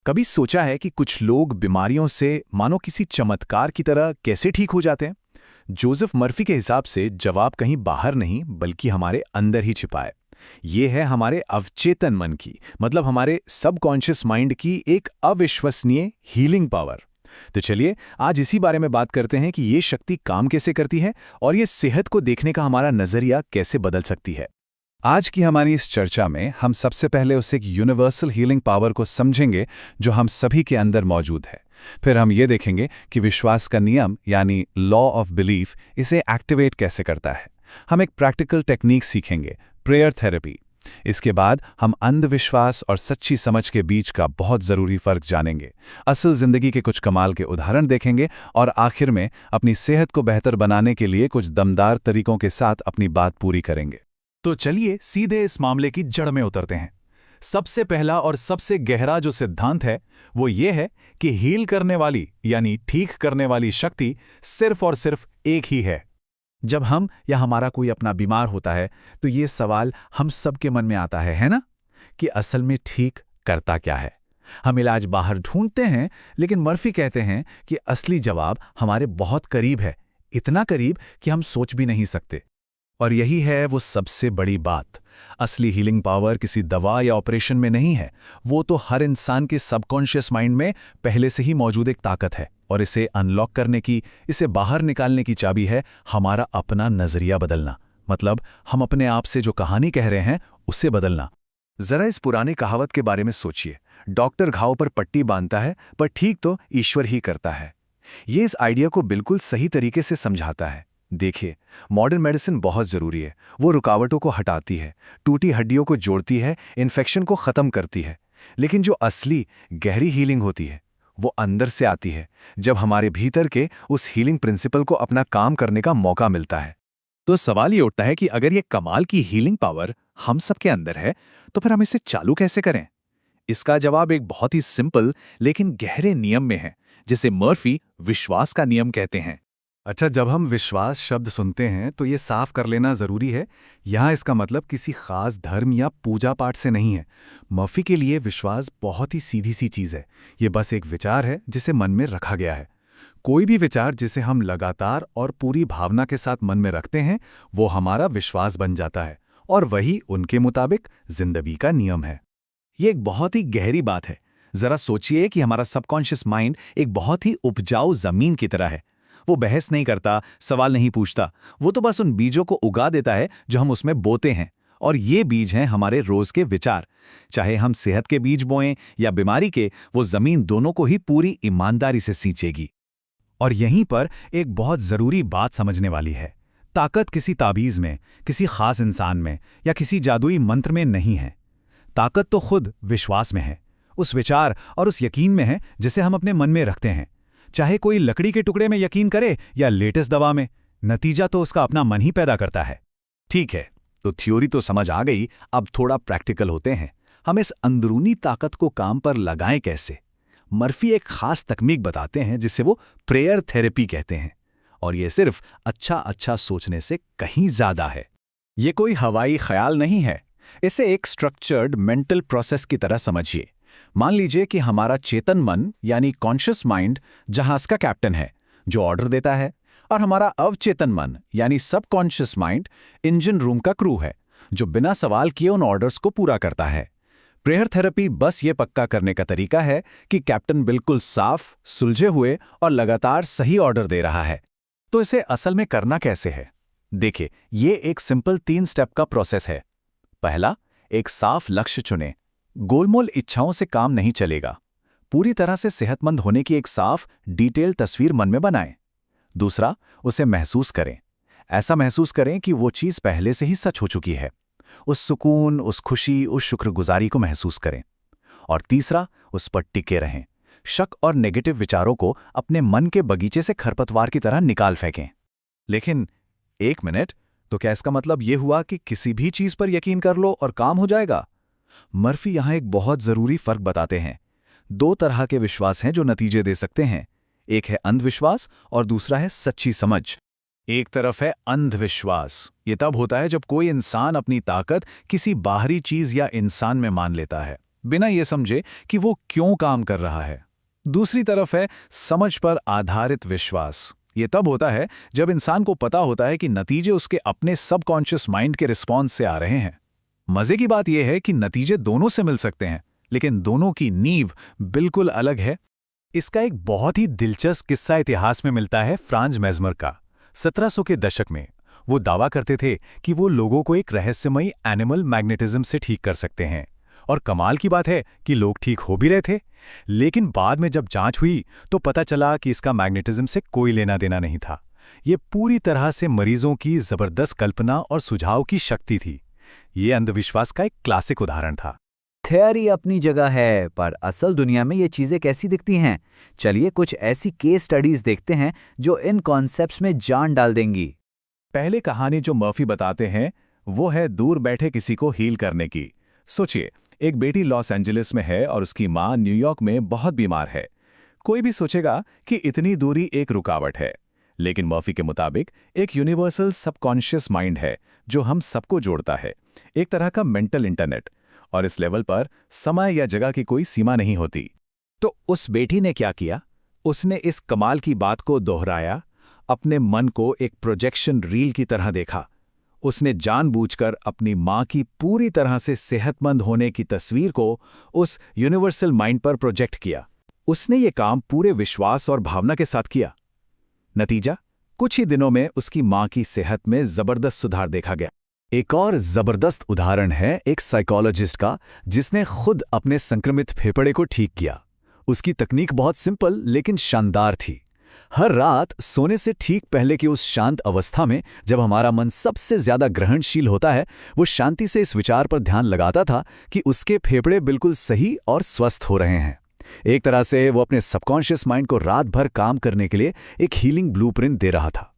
कभी सोचा है कि कुछ लोग बीमारियों से मानो किसी चमत्कार की तरह कैसे ठीक हो जाते हैं? जोसेफ मर्फी के हिसाब से जवाब कहीं बाहर नहीं बल्कि हमारे अंदर ही छिपा है। ये है हमारे अवचेतन मन की, मतलब हमारे सबकॉन्शियस माइंड की एक अविश्वसनीय हीलिंग पावर। तो चलिए आज इसी बारे में बात करते हैं कि ये शक्ति काम कैसे करती है और ये सेहत को देखने का हमारा नजरिया कैसे बदल सकती है। आज की हमारी इस चर्चा में हम सबसे पहले उस एक यूनिवर्सल हीलिंग पावर को समझेंगे जो हम सभी के अंदर मौजूद है। फिर हम ये देखेंगे कि विश्वास का नियम यानी लॉ ऑफ बिलीफ इसे एक्टिवेट कैसे करता है। हम एक प्रैक्टिकल टेक्निक सीखेंगे, प्रेयर थेरेपी। इसके बाद हम अंधविश्वास और सच्ची समझ के बीच का बहुत ज़रूरी फ़र्क जानेंगे, असल ज़िंदगी के कुछ कमाल के उदाहरण देखेंगे और आखिर में अपनी सेहत को बेहतर बनाने के लिए कुछ दमदार तरीकों के साथ अपनी बात पूरी करेंगे। तो चलिए सीधे इस मामले की जड़ में उतरते हैं। सबसे पहला और सबसे गहरा जो सिद्धांत है वो ये है कि हील करने वाली यानी ठीक करने वाली शक्ति सिर्फ और सिर्फ एक ही है। जब हम या हमारा कोई अपना बीमार होता है तो ये सवाल हम सबके मन में आता है ना, कि असल में ठीक करता क्या है। हम इलाज बाहर ढूंढते हैं, लेकिन मर्फी कहते हैं कि असली जवाब हमारे बहुत करीब है, इतना करीब कि हम सोच भी नहीं सकते। और यही है वो सबसे बड़ी बात। असली हीलिंग पावर किसी दवा या ऑपरेशन में नहीं है, वो तो हर इंसान के सबकॉन्शियस माइंड में पहले से ही मौजूद एक ताकत है। और इसे अनलॉक करने की, इसे बाहर निकालने की चाबी है हमारा अपना नजरिया बदलना। मतलब हम अपने आप से जो कहानी कह रहे हैं उसे बदलना। जरा इस पुरानी कहावत के बारे में सोचिए, डॉक्टर घाव पर पट्टी बांधता है पर ठीक तो ईश्वर ही करता है। ये इस आइडिया को बिल्कुल सही तरीके से समझाता है। देखिए, मॉडर्न मेडिसिन बहुत ज़रूरी है। वो रुकावटों को हटाती है, टूटी हड्डियों को जोड़ती है, इन्फेक्शन को ख़त्म करती है। लेकिन जो असली गहरी हीलिंग होती है वो अंदर से आती है, जब हमारे भीतर के उस हीलिंग प्रिंसिपल को अपना काम करने का मौका मिलता है। तो सवाल ये उठता है कि अगर ये कमाल की हीलिंग पावर हम सबके अंदर है तो फिर हम इसे चालू कैसे करें? इसका जवाब एक बहुत ही सिंपल लेकिन गहरे नियम में है, जिसे मर्फी विश्वास का नियम कहते हैं। अच्छा, जब हम विश्वास शब्द सुनते हैं तो ये साफ कर लेना ज़रूरी है, यहाँ इसका मतलब किसी खास धर्म या पूजा पाठ से नहीं है। मर्फी के लिए विश्वास बहुत ही सीधी सी चीज़ है। ये बस एक विचार है जिसे मन में रखा गया है। कोई भी विचार जिसे हम लगातार और पूरी भावना के साथ मन में रखते हैं वो हमारा विश्वास बन जाता है, और वही उनके मुताबिक जिंदगी का नियम है। ये एक बहुत ही गहरी बात है। ज़रा सोचिए कि हमारा सबकॉन्शियस माइंड एक बहुत ही उपजाऊ ज़मीन की तरह है। वो बहस नहीं करता, सवाल नहीं पूछता, वो तो बस उन बीजों को उगा देता है जो हम उसमें बोते हैं। और ये बीज हैं हमारे रोज के विचार। चाहे हम सेहत के बीज बोएं या बीमारी के, वो जमीन दोनों को ही पूरी ईमानदारी से सींचेगी। और यहीं पर एक बहुत जरूरी बात समझने वाली है। ताकत किसी ताबीज में, किसी खास इंसान में या किसी जादुई मंत्र में नहीं है। ताकत तो खुद विश्वास में है, उस विचार और उस यकीन में है जिसे हम अपने मन में रखते हैं। चाहे कोई लकड़ी के टुकड़े में यकीन करे या लेटेस्ट दवा में, नतीजा तो उसका अपना मन ही पैदा करता है। ठीक है, तो थ्योरी तो समझ आ गई, अब थोड़ा प्रैक्टिकल होते हैं। हम इस अंदरूनी ताकत को काम पर लगाएं कैसे? मर्फी एक खास तकनीक बताते हैं जिसे वो प्रेयर थेरेपी कहते हैं। और ये सिर्फ अच्छा सोचने से कहीं ज्यादा है। ये कोई हवाई ख्याल नहीं है, इसे एक स्ट्रक्चर्ड मेंटल प्रोसेस की तरह समझिए। मान लीजिए कि हमारा चेतन मन यानी कॉन्शियस माइंड जहाज का कैप्टन है जो ऑर्डर देता है, और हमारा अवचेतन मन यानी सबकॉन्शियस माइंड इंजन रूम का क्रू है जो बिना सवाल किए उन ऑर्डर्स को पूरा करता है। प्रेयर थेरेपी बस ये पक्का करने का तरीका है कि कैप्टन बिल्कुल साफ, सुलझे हुए और लगातार सही ऑर्डर दे रहा है। तो इसे असल में करना कैसे है? देखिए, ये एक सिंपल 3 स्टेप का प्रोसेस है। पहला, एक साफ लक्ष्य चुनें। गोलमोल इच्छाओं से काम नहीं चलेगा। पूरी तरह से सेहतमंद होने की एक साफ, डिटेल तस्वीर मन में बनाएं। दूसरा, उसे महसूस करें। ऐसा महसूस करें कि वो चीज़ पहले से ही सच हो चुकी है। उस सुकून, उस खुशी, उस शुक्रगुजारी को महसूस करें। और तीसरा, उस पर टिके रहें। शक और नेगेटिव विचारों को अपने मन के बगीचे से खरपतवार की तरह निकाल फेंकें। लेकिन एक मिनट, तो क्या इसका मतलब ये हुआ कि किसी भी चीज़ पर यकीन कर लो और काम हो जाएगा? मर्फी यहां एक बहुत जरूरी फर्क बताते हैं। 2 तरह के विश्वास हैं जो नतीजे दे सकते हैं। एक है अंधविश्वास और दूसरा है सच्ची समझ। एक तरफ है अंधविश्वास। ये तब होता है जब कोई इंसान अपनी ताकत किसी बाहरी चीज या इंसान में मान लेता है। बिना ये समझे कि वो क्यों काम कर रहा है। दूसरी तरफ है समझ पर आधारित विश्वास। ये तब होता है जब इंसान को पता होता है कि नतीजे उसके अपने सबकॉन्शियस माइंड के रिस्पॉन्स से आ रहे हैं। मजे की बात यह है कि नतीजे दोनों से मिल सकते हैं, लेकिन दोनों की नींव बिल्कुल अलग है। इसका एक बहुत ही दिलचस्प किस्सा इतिहास में मिलता है फ्रांज मेस्मर का। 1700 के दशक में वो दावा करते थे कि वो लोगों को एक रहस्यमयी एनिमल मैग्नेटिज्म से ठीक कर सकते हैं, और कमाल की बात है कि लोग ठीक हो भी रहे थे। लेकिन बाद में जब जांच हुई तो पता चला कि इसका मैग्नेटिज्म से कोई लेना देना नहीं था। ये पूरी तरह से मरीजों की जबरदस्त कल्पना और सुझाव की शक्ति थी। ये अंधविश्वास का एक क्लासिक उदाहरण था। थ्योरी अपनी जगह है, पर असल दुनिया में ये चीज़ें कैसी दिखती हैं? चलिए कुछ ऐसी केस स्टडीज देखते हैं जो इन कॉन्सेप्ट्स में जान डाल देंगी। पहले कहानी जो मर्फी बताते हैं वो है दूर बैठे किसी को हील करने की। सोचिए, एक बेटी लॉस एंजलिस में है और उसकी मां न्यूयॉर्क में बहुत बीमार है। कोई भी सोचेगा कि इतनी दूरी एक रुकावट है, लेकिन मर्फी के मुताबिक एक यूनिवर्सल सबकॉन्शियस माइंड है जो हम सबको जोड़ता है, एक तरह का मेंटल इंटरनेट। और इस लेवल पर समय या जगह की कोई सीमा नहीं होती। तो उस बेटी ने क्या किया? उसने इस कमाल की बात को दोहराया, अपने मन को एक प्रोजेक्शन रील की तरह देखा। उसने जानबूझकर अपनी मां की पूरी तरह से सेहतमंद होने की तस्वीर को उस यूनिवर्सल माइंड पर प्रोजेक्ट किया। उसने ये काम पूरे विश्वास और भावना के साथ किया। नतीजा, कुछ ही दिनों में उसकी मां की सेहत में जबरदस्त सुधार देखा गया। एक और जबरदस्त उदाहरण है एक साइकोलॉजिस्ट का जिसने खुद अपने संक्रमित फेफड़े को ठीक किया। उसकी तकनीक बहुत सिंपल लेकिन शानदार थी। हर रात सोने से ठीक पहले की उस शांत अवस्था में जब हमारा मन सबसे ज्यादा ग्रहणशील होता है, वो शांति से इस विचार पर ध्यान लगाता था कि उसके फेफड़े बिल्कुल सही और स्वस्थ हो रहे हैं। एक तरह से वो अपने सबकॉन्शियस माइंड को रात भर काम करने के लिए एक हीलिंग ब्लूप्रिंट दे रहा था।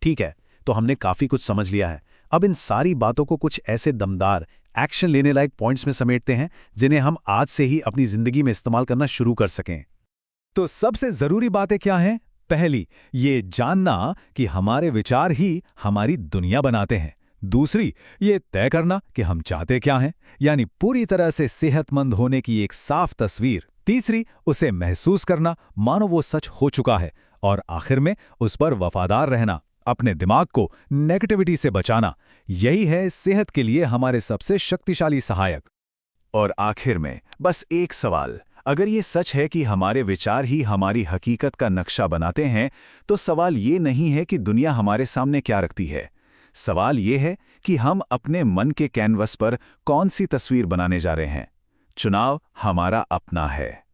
ठीक है, तो हमने काफी कुछ समझ लिया है। अब इन सारी बातों को कुछ ऐसे दमदार, एक्शन लेने लायक पॉइंट्स में समेटते हैं जिन्हें हम आज से ही अपनी जिंदगी में इस्तेमाल करना शुरू कर सकें। तो सबसे जरूरी बातें क्या हैं? पहली, ये जानना कि हमारे विचार ही हमारी दुनिया बनाते हैं। दूसरी, ये तय करना कि हम चाहते क्या हैं, यानी पूरी तरह से सेहतमंद होने की एक साफ तस्वीर। तीसरी, उसे महसूस करना मानो वो सच हो चुका है। और आखिर में उस पर वफादार रहना, अपने दिमाग को नेगेटिविटी से बचाना। यही है सेहत के लिए हमारे सबसे शक्तिशाली सहायक। और आखिर में बस एक सवाल, अगर ये सच है कि हमारे विचार ही हमारी हकीकत का नक्शा बनाते हैं, तो सवाल ये नहीं है कि दुनिया हमारे सामने क्या रखती है। सवाल ये है कि हम अपने मन के कैनवस पर कौन सी तस्वीर बनाने जा रहे हैं। चुनाव हमारा अपना है।